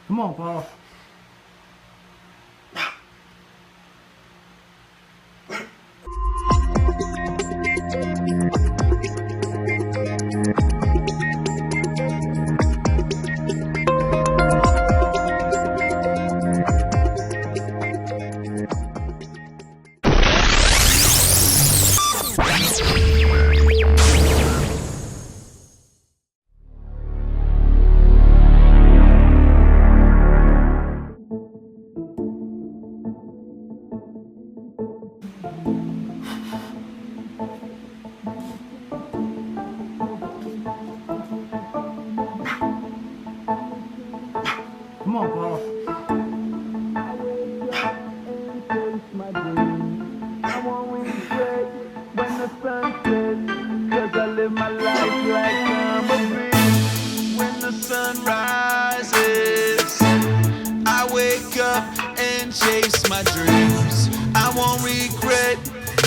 Come on, Paul. Come on, Paul. I won't regret when the sun sets, 'cause I live my life like I'm a bitch. When the sun rises, I wake up and chase my dreams. I won't regret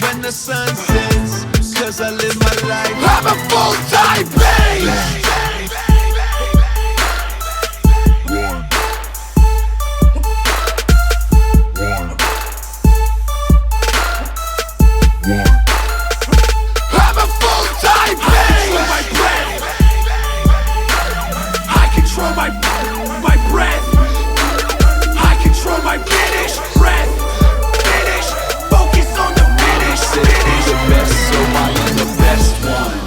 when the sun sets, 'cause I live my life. I'm a full-time bitch. My breath, I control my finish, breath, finish, focus on the finish, finish. The best, so I am the best one.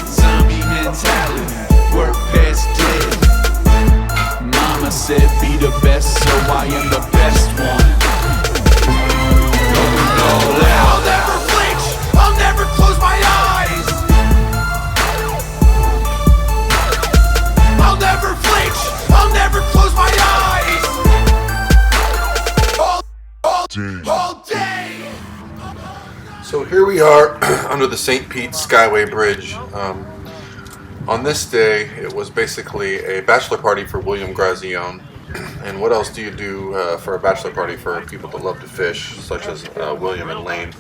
Zombie mentality, work past dead. Mama said be the best, so I am the best one. I'll never flinch, I'll never close my eyes. I'll never flinch, I'll never close my eyes. All day. So here we are under the St. Pete Skyway Bridge. On this day, it was basically a bachelor party for William Grazione. And what else do you do for a bachelor party for people that love to fish, such as William and Lane?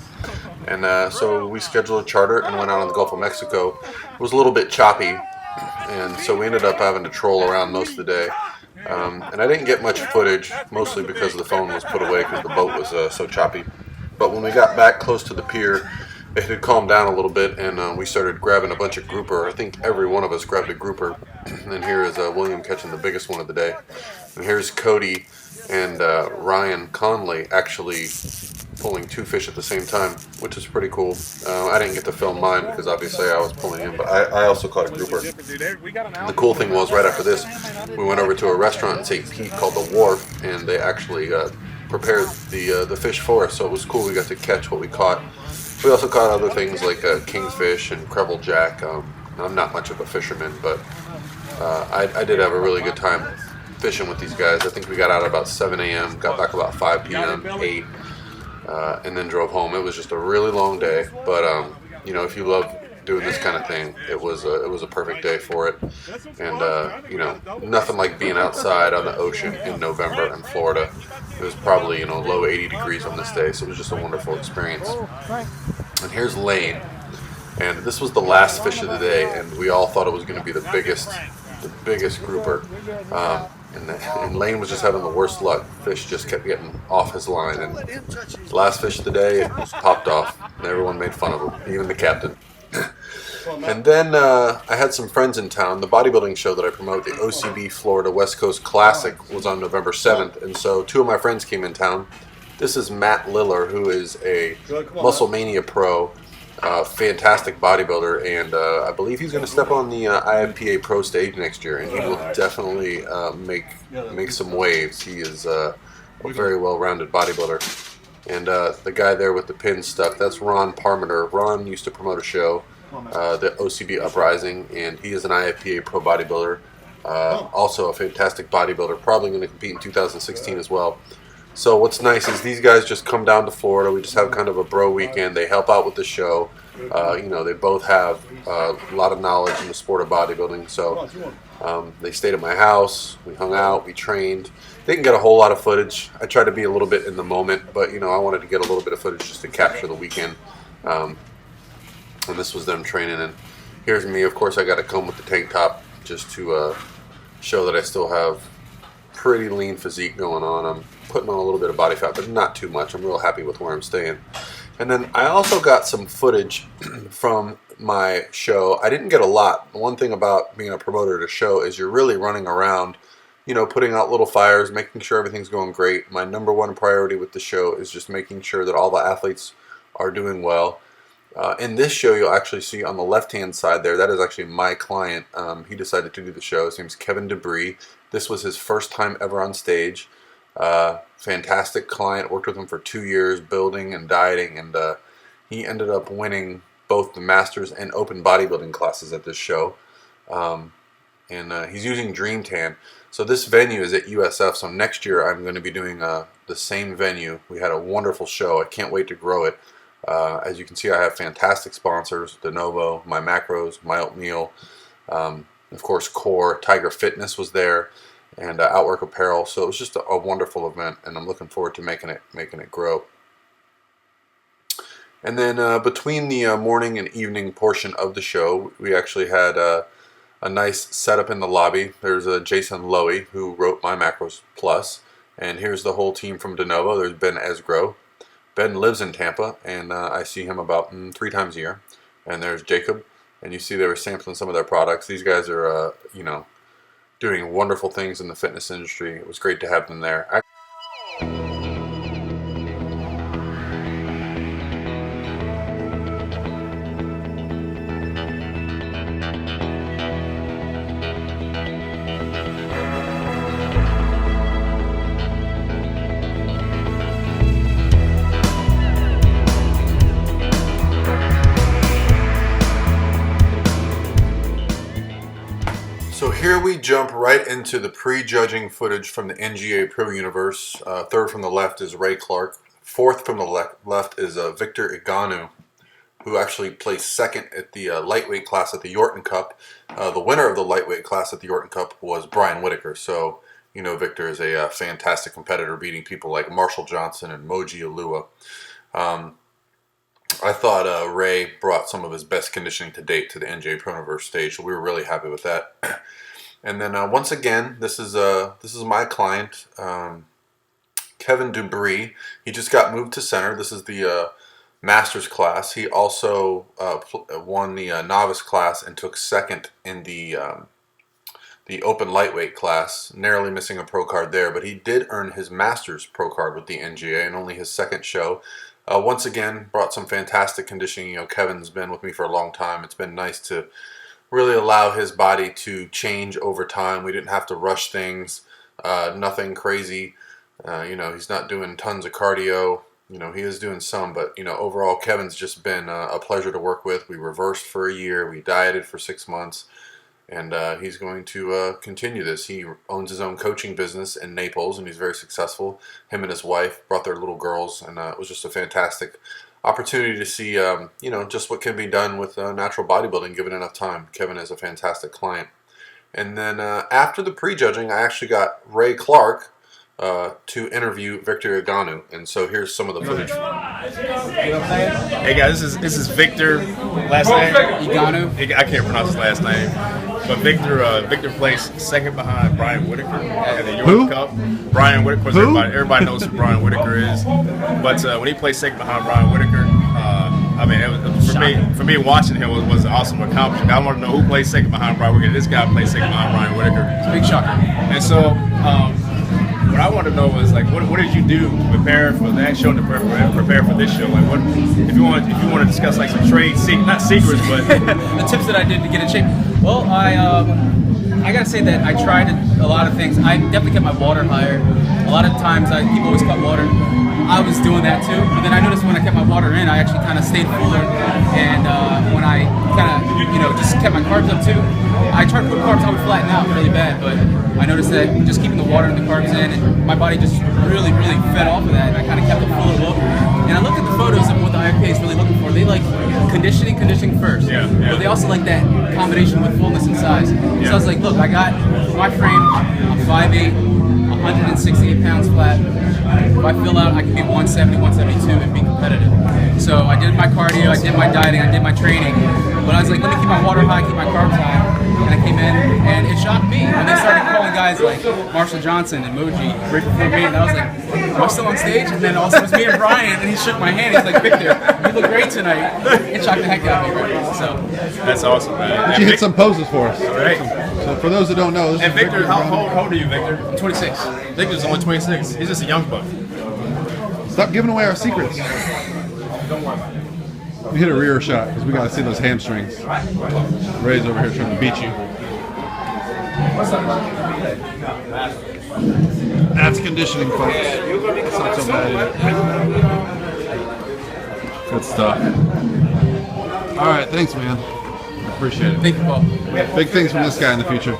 And so we scheduled a charter and went out on the Gulf of Mexico. It was a little bit choppy, and so we ended up having to troll around most of the day. And I didn't get much footage, mostly because the phone was put away because the boat was so choppy. But when we got back close to the pier, it had calmed down a little bit, and we started grabbing a bunch of grouper. I think every one of us grabbed a grouper. And here is William catching the biggest one of the day. And here's Cody and Ryan Conley actually pulling two fish at the same time, which is pretty cool. I didn't get to film mine because obviously I was pulling in, but I also caught a grouper. And the cool thing was, right after this, we went over to a restaurant in St. Pete called The Wharf, and they actually prepared the fish for us, so it was cool. We got to catch what we caught. We also caught other things like kingfish and crevel jack. I'm not much of a fisherman, but I did have a really good time fishing with these guys. I think we got out at about 7 a.m., got back about 5 p.m., 8, and then drove home. It was just a really long day, but you know, if you love doing this kind of thing, it was a perfect day for it. And you know, nothing like being outside on the ocean in November in Florida. It was probably, you know, low 80 degrees on this day, so it was just a wonderful experience. And here's Lane, and this was the last fish of the day, and we all thought it was going to be the biggest grouper. And Lane was just having the worst luck. Fish just kept getting off his line, and the last fish of the day, it just popped off, and everyone made fun of him, even the captain. And then I had some friends in town. The bodybuilding show that I promote, the OCB Florida West Coast Classic, was on November 7th, and so two of my friends came in town. This is Matt Liller, who is a Muscle Mania pro, fantastic bodybuilder, and I believe he's going to step on the IFPA Pro stage next year, and he will definitely make some waves. He is a very well-rounded bodybuilder. And the guy there with the pin stuff, that's Ron Parmenter. Ron used to promote a show, the OCB Uprising, and he is an IFPA pro bodybuilder. Also a fantastic bodybuilder, probably going to compete in 2016 as well. So what's nice is these guys just come down to Florida. We just have kind of a bro weekend. They help out with the show. You know, they both have a lot of knowledge in the sport of bodybuilding. So they stayed at my house. We hung out. We trained. Didn't get a whole lot of footage. I tried to be a little bit in the moment, but you know, I wanted to get a little bit of footage just to capture the weekend. And this was them training. And here's me. Of course, I got to come with the tank top just to show that I still have pretty lean physique going on. I'm putting on a little bit of body fat, but not too much. I'm real happy with where I'm staying. And then I also got some footage from my show. I didn't get a lot. One thing about being a promoter at a show is you're really running around, you know, putting out little fires, making sure everything's going great. My number one priority with the show is just making sure that all the athletes are doing well. In this show, you'll actually see on the left-hand side there, that is actually my client. He decided to do the show. His name's Kevin Debris. This was his first time ever on stage. Fantastic client. Worked with him for 2 years, building and dieting, and he ended up winning both the Masters and Open Bodybuilding classes at this show. He's using Dream Tan. So this venue is at USF, so next year I'm going to be doing the same venue. We had a wonderful show. I can't wait to grow it. As you can see, I have fantastic sponsors: De Novo, My Macros, My Oatmeal, of course Core, Tiger Fitness was there, and Outwork Apparel. So it was just a wonderful event, and I'm looking forward to making it grow. And then between the morning and evening portion of the show, we actually had a nice setup in the lobby. There's Jason Lowy, who wrote My Macros Plus, and here's the whole team from De Novo. There's Ben Esgro. Ben lives in Tampa, and I see him about 3 times a year. And there's Jacob, and you see they were sampling some of their products. These guys are, doing wonderful things in the fitness industry. It was great to have them there. So here we jump right into the pre-judging footage from the NGA Pro Universe. Third from the left is Ray Clark. Fourth from the left is Victor Egonu, who actually placed second at the lightweight class at the Yorton Cup. The winner of the lightweight class at the Yorton Cup was Brian Whitacre. So, you know, Victor is a fantastic competitor, beating people like Marshall Johnson and Moji Alua. I thought Ray brought some of his best conditioning to date to the NGA Pro Universe stage, so we were really happy with that. And then once again, this is my client, Kevin Debris. He just got moved to center. This is the Masters class. He also won the novice class and took second in the Open Lightweight class, narrowly missing a pro card there, but he did earn his Masters pro card with the NGA and only his second show. Once again, brought some fantastic conditioning. You know, Kevin's been with me for a long time. It's been nice to really allow his body to change over time. We didn't have to rush things, nothing crazy. He's not doing tons of cardio. You know, he is doing some, but, you know, overall, Kevin's just been a pleasure to work with. We reversed for a year. We dieted for 6 months. And he's going to continue this. He owns his own coaching business in Naples, and he's very successful. Him and his wife brought their little girls, and it was just a fantastic opportunity to see, just what can be done with natural bodybuilding given enough time. Kevin is a fantastic client. And then after the prejudging, I actually got Ray Clark to interview Victor Egonu, and so here's some of the footage. Hey guys, this is Victor. Last name Egonu. I can't pronounce his last name, but Victor placed second behind Brian Whitacre at the Yorton Cup. Brian Whitacre, everybody knows who Brian Whitacre is, but when he placed second behind Brian Whitacre, for me watching him was an awesome accomplishment. I want to know who plays second behind Brian Whitacre. This guy plays second behind Brian Whitacre. It's a big shocker. And so. What I want to know is, like, what did you do to prepare for that show and to prepare for this show? Like, what if you want to discuss like some trade not secrets, but the tips that I did to get in shape. Well, I gotta say that I tried a lot of things. I definitely kept my water higher. A lot of times, people always cut water. I was doing that too, but then I noticed when I kept my water in, I actually kind of stayed fuller. And when I kind of, just kept my carbs up too, I tried to put carbs, I would flatten out really bad, but I noticed that just keeping the water and the carbs in, and my body just really, really fed off of that, and I kind of kept a fuller look. And I looked at the photos of what the IFA is really looking for. They like conditioning first, but they also like that combination with fullness and size. So I was like, look, I got my frame, I'm 5'8", 168 pounds flat. If I fill out, I can be 170, 172 and be competitive. So I did my cardio, I did my dieting, I did my training, but I was like, let me keep my water high, keep my carbs high. and I came in, and it shocked me. And they started calling guys like Marshall Johnson and Moji right before me, and I was like, am I still on stage? And then also it was me and Brian, and he shook my hand. He's like, Victor, you look great tonight. It shocked the heck out of me, right? So That's awesome, man. You hit some poses for us. Right. So for those that don't know, this And is Victor, how old are you, Victor? I'm 26. Victor's only 26. He's just a young buck. Stop giving away our secrets. We hit a rear shot because we got to see those hamstrings. Ray's over here trying to beat you. That's conditioning, folks. It's not so bad. Good stuff. All right, thanks, man. I appreciate it. Thank you, Paul. Big things from this guy in the future.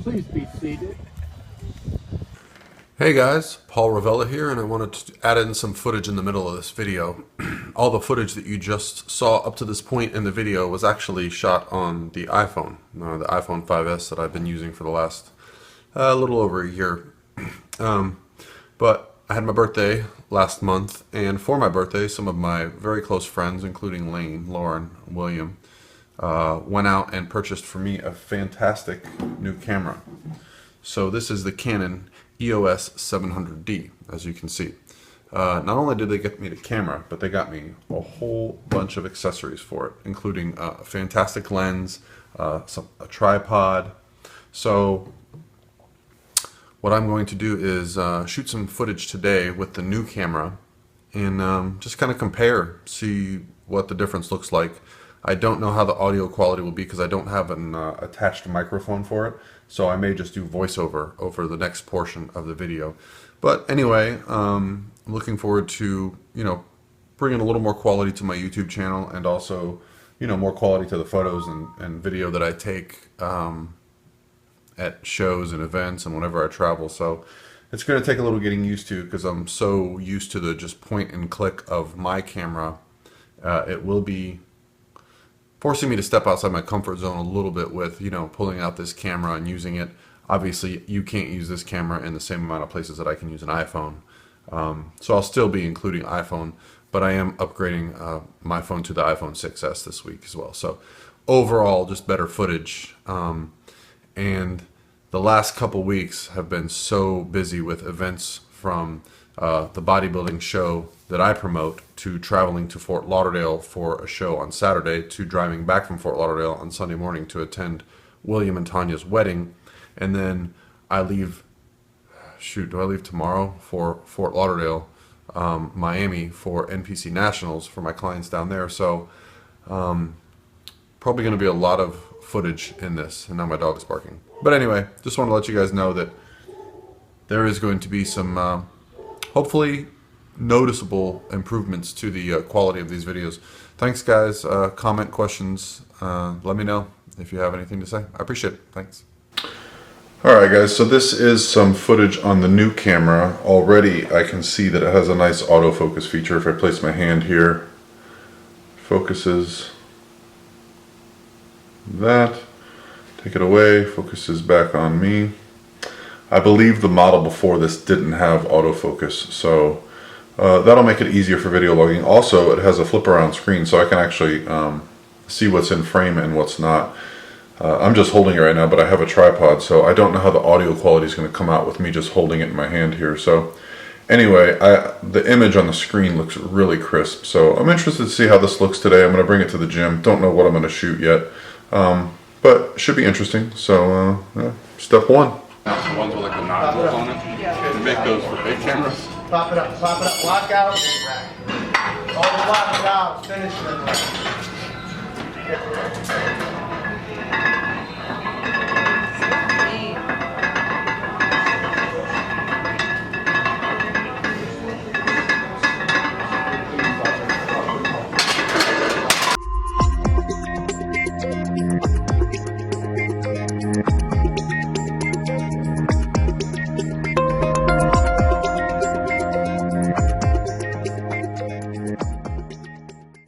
Please be seated. Hey guys, Paul Revelia here, and I wanted to add in some footage in the middle of this video. All the footage that you just saw up to this point in the video was actually shot on the iPhone, the iPhone 5S that I've been using for the last little over a year. But I had my birthday last month, and for my birthday, some of my very close friends, including Lane, Lauren, William, went out and purchased for me a fantastic new camera. So this is the Canon EOS 700D, as you can see. Not only did they get me the camera, but they got me a whole bunch of accessories for it, including a fantastic lens, a tripod. So what I'm going to do is shoot some footage today with the new camera and just kind of compare, see what the difference looks like. I don't know how the audio quality will be because I don't have an attached microphone for it, so I may just do voiceover over the next portion of the video. But anyway, I'm looking forward to, bringing a little more quality to my YouTube channel, and also, more quality to the photos and video that I take at shows and events and whenever I travel. So it's going to take a little getting used to because I'm so used to the just point and click of my camera. It will be forcing me to step outside my comfort zone a little bit with, pulling out this camera and using it. Obviously, you can't use this camera in the same amount of places that I can use an iPhone. So I'll still be including iPhone, but I am upgrading my phone to the iPhone 6S this week as well. So overall, just better footage. And the last couple weeks have been so busy with events, from the bodybuilding show that I promote, to traveling to Fort Lauderdale for a show on Saturday, to driving back from Fort Lauderdale on Sunday morning to attend William and Tanya's wedding. And then I leave, do I leave tomorrow for Fort Lauderdale, Miami for NPC Nationals for my clients down there. So probably going to be a lot of footage in this, and now my dog is barking. But anyway, just want to let you guys know that there is going to be some hopefully noticeable improvements to the quality of these videos. Thanks guys. Comment, questions, let me know if you have anything to say. I appreciate it. Thanks. Alright guys, so this is some footage on the new camera. Already I can see that it has a nice autofocus feature. If I place my hand here, focuses that, take it away, focuses back on me. I believe the model before this didn't have autofocus, so that'll make it easier for video logging. Also, it has a flip around screen, so I can actually see what's in frame and what's not. I'm just holding it right now, but I have a tripod, so I don't know how the audio quality is going to come out with me just holding it in my hand here. So anyway, the image on the screen looks really crisp, so I'm interested to see how this looks today. I'm going to bring it to the gym. Don't know what I'm going to shoot yet, but should be interesting. So yeah, step one. The ones with like the nodules on it. They make those for big cameras. Pop it up, lock out. All the lock it out, finish it.